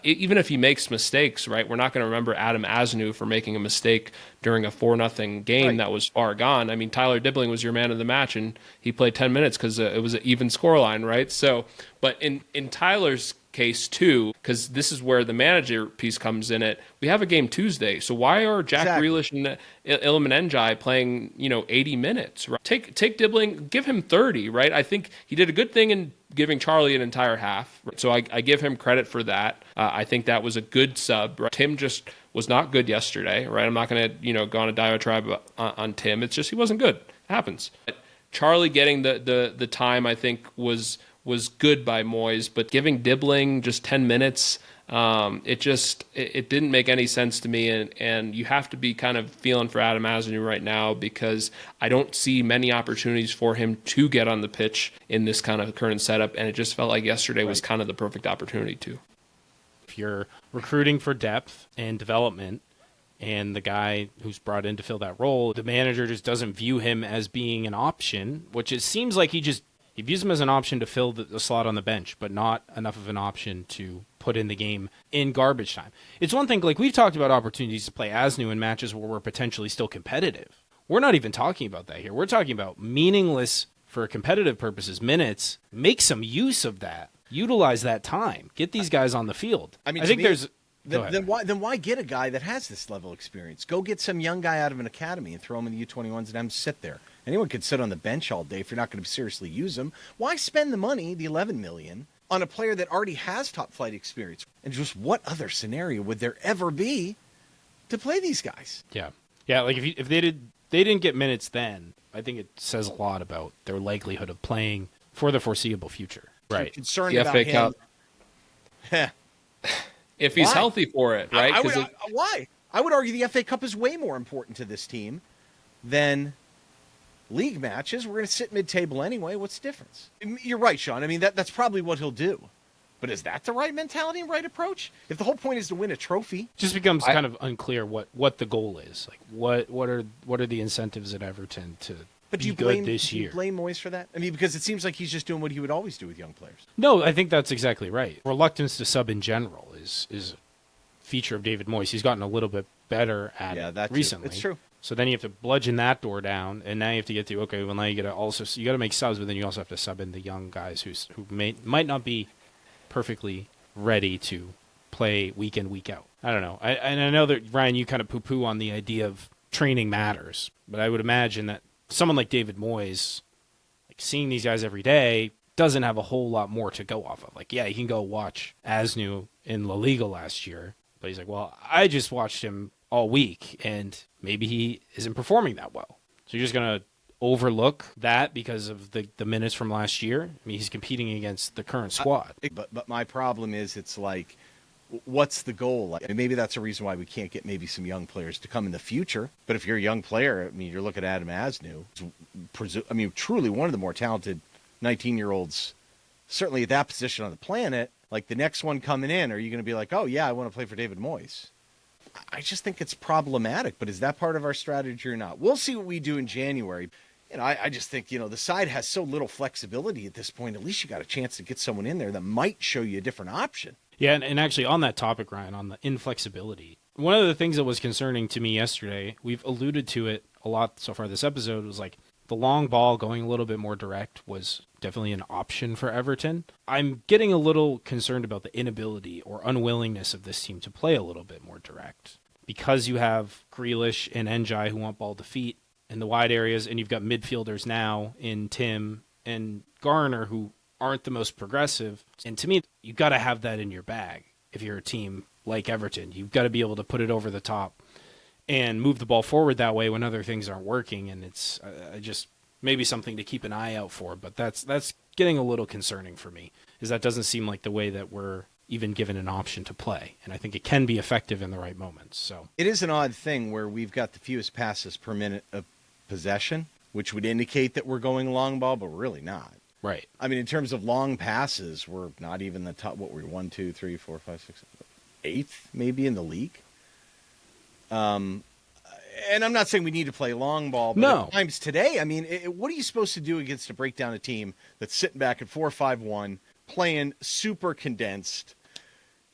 Even if he makes mistakes, right, we're not going to remember Adam Aznou for making a mistake during a 4-0 game that was far gone. I mean, Tyler Dibbling was your man of the match, and he played 10 minutes because it was an even scoreline, right? So, but in Tyler's case too, because this is where the manager piece comes in it. We have a game Tuesday, so why are Jack Grealish and Iliman Ndiaye playing 80 minutes? Right? Take Dibbling, give him 30, right? I think he did a good thing in giving Charlie an entire half, right? So I give him credit for that. I think that was a good sub. Right? Tim just was not good yesterday, right? I'm not going to go on a diatribe on Tim. It's just he wasn't good. It happens. But Charlie getting the time, I think, was good by Moyes, but giving Dibbling just 10 minutes, it didn't make any sense to me. And you have to be kind of feeling for Adam Aznou right now, because I don't see many opportunities for him to get on the pitch in this kind of current setup. And it just felt like yesterday was kind of the perfect opportunity to.
If you're recruiting for depth and development, and the guy who's brought in to fill that role, the manager just doesn't view him as being an option, which it seems like he views him as an option to fill the slot on the bench, but not enough of an option to put in the game in garbage time. It's one thing, like we've talked about opportunities to play Aznou in matches where we're potentially still competitive. We're not even talking about that here. We're talking about meaningless, for competitive purposes, minutes. Make some use of that. Utilize that time. Get these guys on the field. I think there's...
Then why get a guy that has this level of experience? Go get some young guy out of an academy and throw him in the U21s and have him sit there. Anyone could sit on the bench all day if you're not going to seriously use him. Why spend the money, the $11 million, on a player that already has top flight experience? And just what other scenario would there ever be to play these guys?
Yeah. Like if they didn't get minutes then, I think it says a lot about their likelihood of playing for the foreseeable future. Right.
Concerned about him.
If he's healthy for it, right?
Why? I would argue the FA Cup is way more important to this team than league matches. We're going to sit mid-table anyway. What's the difference? You're right, Sean. I mean, that's probably what he'll do. But is that the right mentality and right approach? If the whole point is to win a trophy,
it just becomes kind of unclear what the goal is. Like what are the incentives at Everton
But do you blame Moyes for that? I mean, because it seems like he's just doing what he would always do with young players.
No, I think that's exactly right. Reluctance to sub in general is a feature of David Moyes. He's gotten a little bit better at it recently.
It's true.
So then you have to bludgeon that door down, and now you have to get to, okay, well, now you got to make subs, but then you also have to sub in the young guys who might not be perfectly ready to play week in, week out. I don't know. And I know that, Ryan, you kind of poo-poo on the idea of training matters, but I would imagine that someone like David Moyes, like seeing these guys every day, doesn't have a whole lot more to go off of. Like, yeah, you can go watch Aznou in La Liga last year, but he's like, well, I just watched him all week, and maybe he isn't performing that well. So you're just going to overlook that because of the minutes from last year? I mean, he's competing against the current squad.
But my problem is, it's like, what's the goal? Like, maybe that's a reason why we can't get maybe some young players to come in the future. But if you're a young player, I mean, you're looking at Adam Aznou. I mean, truly one of the more talented 19-year-olds, certainly at that position on the planet. Like, the next one coming in, are you going to be like, oh, yeah, I want to play for David Moyes? I just think it's problematic. But is that part of our strategy or not? We'll see what we do in January. I just think, the side has so little flexibility at this point. At least you got a chance to get someone in there that might show you a different option.
Yeah, and actually on that topic, Ryan, on the inflexibility, one of the things that was concerning to me yesterday, we've alluded to it a lot so far this episode, was like the long ball going a little bit more direct was definitely an option for Everton. I'm getting a little concerned about the inability or unwillingness of this team to play a little bit more direct. Because you have Grealish and Njai who want ball to feet in the wide areas, and you've got midfielders now in Tim and Garner who aren't the most progressive. And to me, you've got to have that in your bag if you're a team like Everton. You've got to be able to put it over the top and move the ball forward that way when other things aren't working. And it's just maybe something to keep an eye out for. But that's getting a little concerning for me, is that doesn't seem like the way that we're even given an option to play. And I think it can be effective in the right moments. So
it is an odd thing where we've got the fewest passes per minute of possession, which would indicate that we're going long ball, but we're really not.
Right.
I mean, in terms of long passes, we're not even the top. What were we? 1, 2, 3, 4, 5, 6, 8th maybe in the league. And I'm not saying we need to play long ball, but at times today, I mean, what are you supposed to do against to break down a team that's sitting back at 4-5-1, playing super condensed?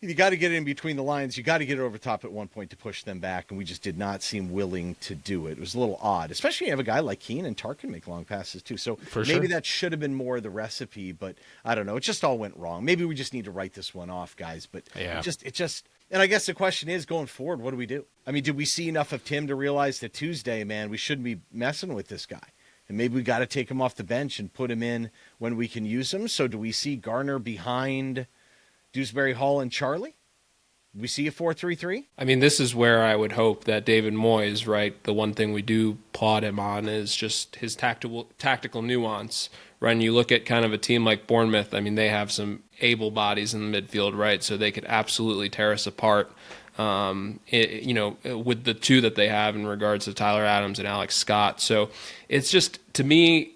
You got to get it in between the lines. You got to get it over top at one point to push them back, and we just did not seem willing to do it. It was a little odd, especially when you have a guy like Keane, and Tar can make long passes too. So maybe that should have been more the recipe, but I don't know. It just all went wrong. Maybe we just need to write this one off, guys. But it just. And I guess the question is, going forward, what do we do? I mean, did we see enough of Tim to realize that Tuesday, man, we shouldn't be messing with this guy? And maybe we got to take him off the bench and put him in when we can use him. So do we see Garner behind Dewsbury Hall and Charlie? We see a 4-3-3?
I mean, this is where I would hope that David Moyes, right, the one thing we do applaud him on is just his tactical nuance. Right, and you look at kind of a team like Bournemouth, I mean, they have some able bodies in the midfield, right, so they could absolutely tear us apart, with the two that they have in regards to Tyler Adams and Alex Scott. So it's just, to me,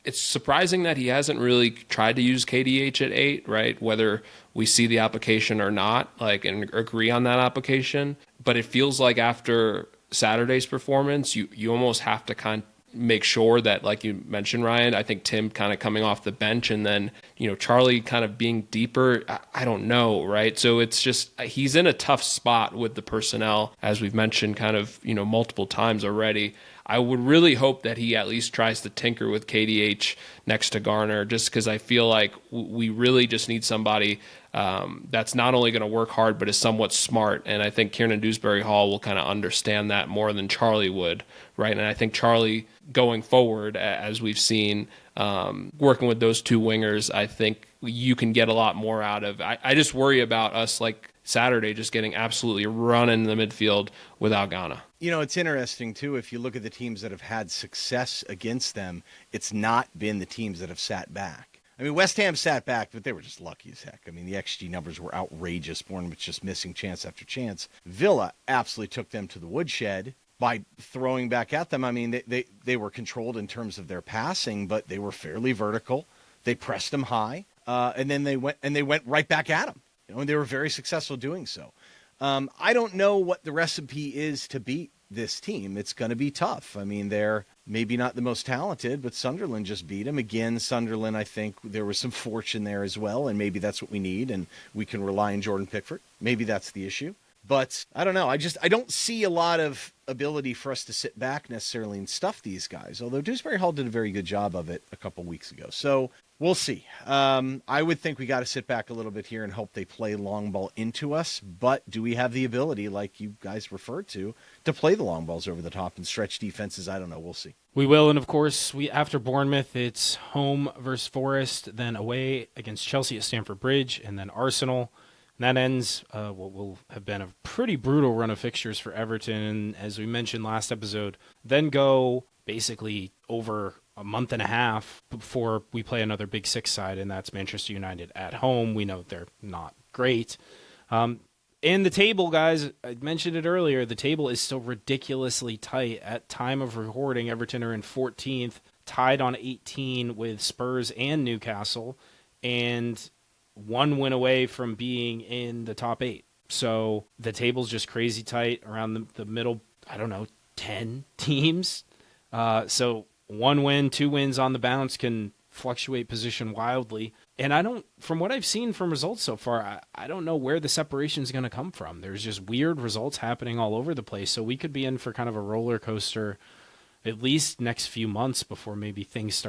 it's surprising that he hasn't really tried to use KDH at 8, right? Whether we see the application or not, and agree on that application. But it feels like after Saturday's performance, you almost have to kind of make sure that, like you mentioned, Ryan, I think Tim kind of coming off the bench and then, Charlie kind of being deeper. I don't know, right? So it's just, he's in a tough spot with the personnel, as we've mentioned kind of, multiple times already. I would really hope that he at least tries to tinker with KDH next to Garner, just because I feel like we really just need somebody that's not only going to work hard, but is somewhat smart. And I think Kieran Dewsbury Hall will kind of understand that more than Charlie would, right? And I think Charlie, going forward, as we've seen, working with those two wingers, I think you can get a lot more out of. I just worry about us, like Saturday, just getting absolutely run in the midfield without Ghana.
It's interesting, too, if you look at the teams that have had success against them, it's not been the teams that have sat back. I mean, West Ham sat back, but they were just lucky as heck. I mean, the XG numbers were outrageous. Bournemouth just missing chance after chance. Villa absolutely took them to the woodshed by throwing back at them. I mean, they were controlled in terms of their passing, but they were fairly vertical. They pressed them high, and then they went right back at them. And they were very successful doing so. I don't know what the recipe is to beat this team. It's going to be tough. I mean, they're maybe not the most talented, but Sunderland just beat him. Again, Sunderland, I think there was some fortune there as well, and maybe that's what we need, and we can rely on Jordan Pickford. Maybe that's the issue. But I don't know. I don't see a lot of ability for us to sit back necessarily and stuff these guys, although Dewsbury Hall did a very good job of it a couple weeks ago. So we'll see. I would think we got to sit back a little bit here and hope they play long ball into us. But do we have the ability, like you guys referred to play the long balls over the top and stretch defenses? I don't know. We'll see.
We will, and of course, after Bournemouth, it's home versus Forest, then away against Chelsea at Stamford Bridge, and then Arsenal. And that ends what will have been a pretty brutal run of fixtures for Everton, as we mentioned last episode. Then go basically over a month and a half before we play another Big Six side, and that's Manchester United at home. We know they're not great. In the table, guys, I mentioned it earlier, the table is still ridiculously tight. At time of recording, Everton are in 14th, tied on 18 with Spurs and Newcastle, and one win away from being in the top 8. So the table's just crazy tight around the middle, 10 teams. So one win, 2 wins on the bounce can fluctuate position wildly. And from what I've seen from results so far, I don't know where the separation is going to come from. There's just weird results happening all over the place. So we could be in for kind of a roller coaster at least next few months before maybe things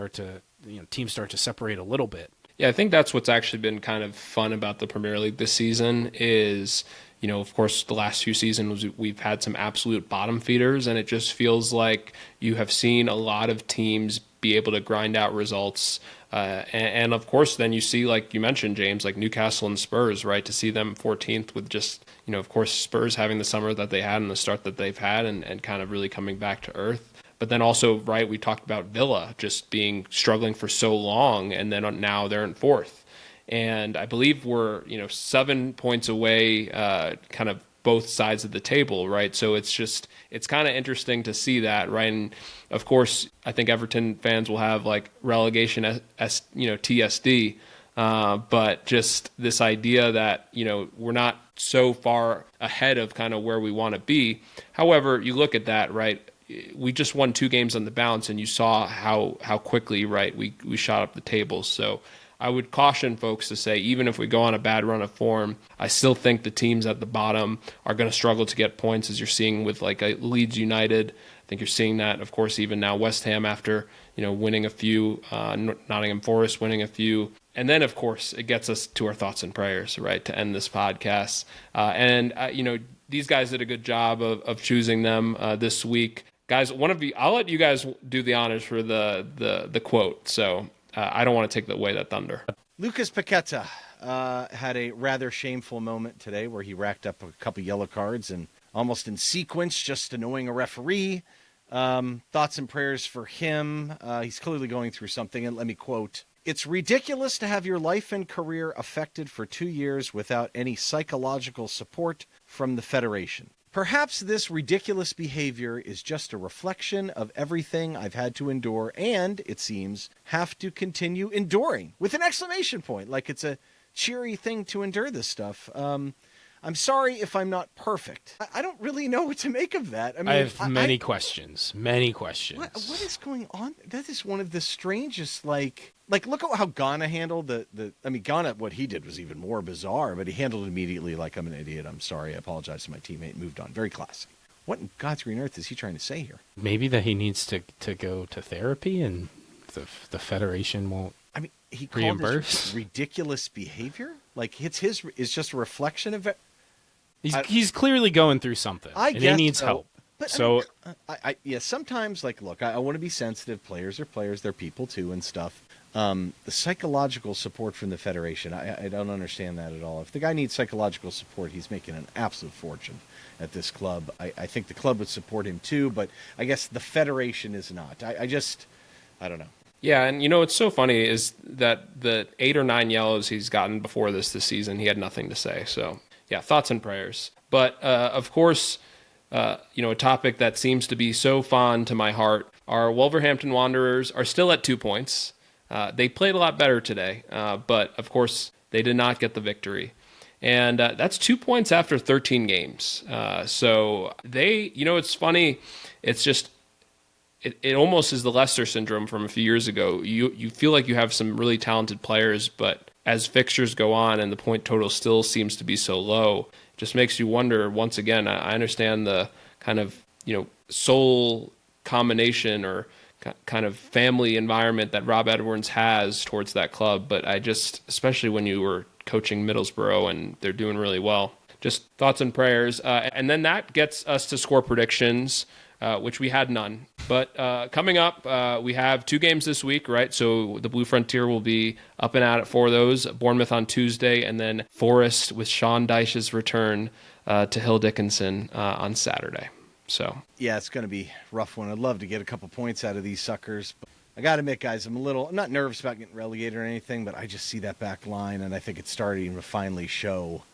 teams start to separate a little bit.
Yeah, I think that's what's actually been kind of fun about the Premier League this season is, of course, the last few seasons we've had some absolute bottom feeders, and it just feels like you have seen a lot of teams be able to grind out results. And of course, then you see, like you mentioned, James, like Newcastle and Spurs, right? To see them 14th with just, of course, Spurs having the summer that they had and the start that they've had and kind of really coming back to earth. But then also, right, we talked about Villa just struggling for so long, and then now they're in 4th. And I believe we're, 7 points away, kind of both sides of the table, right? So it's kind of interesting to see that, right? And of course, I think Everton fans will have like relegation TSD, but just this idea that, we're not so far ahead of kind of where we want to be. However, you look at that, right? We just won 2 games on the bounce, and you saw how quickly, right, we shot up the tables. So I would caution folks to say, even if we go on a bad run of form, I still think the teams at the bottom are going to struggle to get points, as you're seeing with like a Leeds United. I think you're seeing that, of course, even now West Ham after winning a few, Nottingham Forest winning a few. And then, of course, it gets us to our thoughts and prayers, right, to end this podcast. These guys did a good job of choosing them this week. Guys, I'll let you guys do the honors for the quote. So I don't want to take away that thunder.
Lucas Paqueta had a rather shameful moment today where he racked up a couple yellow cards and almost in sequence, just annoying a referee. Thoughts and prayers for him. He's clearly going through something. And let me quote, "It's ridiculous to have your life and career affected for 2 years without any psychological support from the Federation. Perhaps this ridiculous behavior is just a reflection of everything I've had to endure and, it seems, have to continue enduring," with an exclamation point, like it's a cheery thing to endure this stuff. I'm sorry if I'm not perfect. I don't really know what to make of that. I mean,
I have many questions. Many questions.
What is going on? That is one of the strangest, like look at how Garner handled Garner, what he did was even more bizarre, but he handled it immediately like, "I'm an idiot. I'm sorry. I apologize to my teammate," moved on. Very classy. What in God's green earth is he trying to say here?
Maybe that he needs to go to therapy and the Federation won't
he
reimburse.
Called ridiculous behavior? Like it's just a reflection of it.
He's clearly going through something, and he needs help.
But,
so,
sometimes, look, I want to be sensitive. Players are players. They're people, too, and stuff. The psychological support from the Federation, I don't understand that at all. If the guy needs psychological support, he's making an absolute fortune at this club. I think the club would support him, too, but I guess the Federation is not. I don't know.
Yeah, and what's so funny is that the 8 or 9 yellows he's gotten before this season, he had nothing to say, so... Yeah, thoughts and prayers. But, of course, a topic that seems to be so fond to my heart, our Wolverhampton Wanderers are still at 2 points. They played a lot better today, but, of course, they did not get the victory. And that's 2 points after 13 games. So they, it's funny. It's just, it almost is the Leicester syndrome from a few years ago. You feel like you have some really talented players, but as fixtures go on and the point total still seems to be so low, it just makes you wonder once again. I understand the kind of, soul combination or kind of family environment that Rob Edwards has towards that club, but I just, especially when you were coaching Middlesbrough and they're doing really well, just thoughts and prayers. And then that gets us to score predictions, which we had none. But coming up, we have 2 games this week, right? So the Blue Frontier will be up and at it for those. Bournemouth on Tuesday, and then Forest with Sean Dyche's return to Hill Dickinson on Saturday. So
yeah, it's going to be a rough one. I'd love to get a couple points out of these suckers. But I got to admit, guys, I'm not nervous about getting relegated or anything, but I just see that back line, and I think it's starting to finally show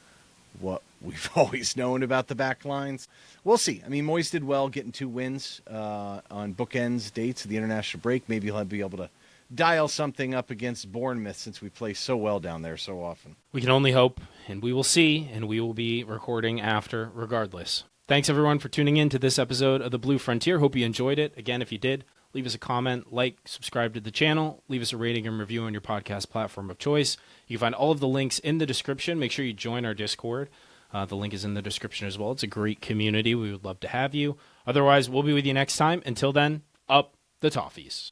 what we've always known about the back lines. We'll see. I mean, Moyes did well getting 2 wins on bookends dates of the international break. Maybe he'll be able to dial something up against Bournemouth since we play so well down there so often.
We can only hope, and we will see, and we will be recording after regardless. Thanks, everyone, for tuning in to this episode of The Blue Frontier. Hope you enjoyed it. Again, if you did, leave us a comment, subscribe to the channel, leave us a rating and review on your podcast platform of choice. You can find all of the links in the description. Make sure you join our Discord. The link is in the description as well. It's a great community. We would love to have you. Otherwise, we'll be with you next time. Until then, up the Toffees.